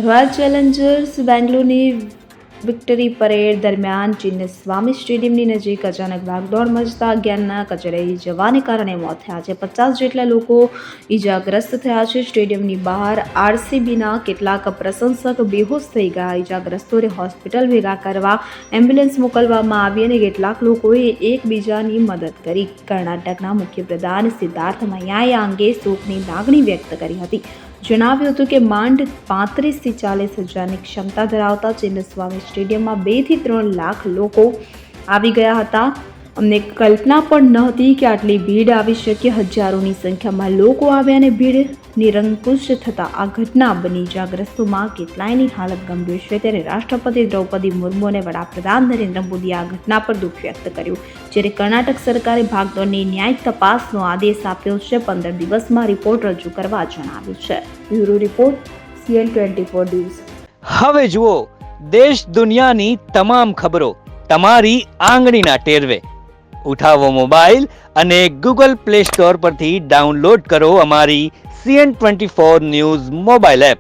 Royal Challengers બેંગ્લોરની victory parade દરમિયાન ચિન્નસ્વામી સ્ટેડિયમની નજીક અચાનક ભાગદોડ મચતા 11ના કચડાઈ જવાને કારણે મોત થયા છે. 50 જેટલા લોકો ઈજાગ્રસ્ત થયા છે. સ્ટેડિયમની બહાર આરસીબીના કેટલાક પ્રશંસક બેહોશ થઈ ગયા. ઈજાગ્રસ્તોને હોસ્પિટલ ભેગા કરવા એમ્બ્યુલન્સ મોકલવામાં આવી અને કેટલાક લોકોએ એકબીજાની મદદ કરી. કર્ણાટકના મુખ્યપ્રધાન સિદ્ધાર્થ મૈયાએ આ અંગે શોકની લાગણી વ્યક્ત કરી હતી. જણાવ્યું હતું કે માંડ 35 થી 40 હજારની ક્ષમતા ધરાવતા ચિન્નસ્વામી સ્ટેડિયમમાં 2 થી 3 લાખ લોકો આવી ગયા હતા. અમને કલ્પના પણ નહોતી કે આટલી ભીડ આવી શકે. હજારોની સંખ્યામાં લોકો આવ્યા અને ભીડ નિરંકુશ થતાં આ ઘટના બની. ઈજાગ્રસ્તોમાં કેટલાયની હાલત ગંભીર છે. ત્યારે રાષ્ટ્રપતિ દ્રૌપદી મુર્મુ અને વડાપ્રધાન નરેન્દ્ર મોદીએ આ ઘટના પર દુઃખ વ્યક્ત કર્યું. જ્યારે કર્ણાટક સરકારે ભાગદોડની ન્યાયિક તપાસનો આદેશ આપ્યો છે. 15 દિવસમાં રિપોર્ટ રજૂ કરવા જણાવ્યું છે. Bureau report CN24 news. હવે જુઓ દેશ દુનિયાની તમામ ખબરો તમારી આંગળીના ટેરવે. ઉઠાવો મોબાઈલ અને Google Play Store પરથી ડાઉનલોડ કરો અમારી CN24 ન્યૂઝ મોબાઈલ એપ.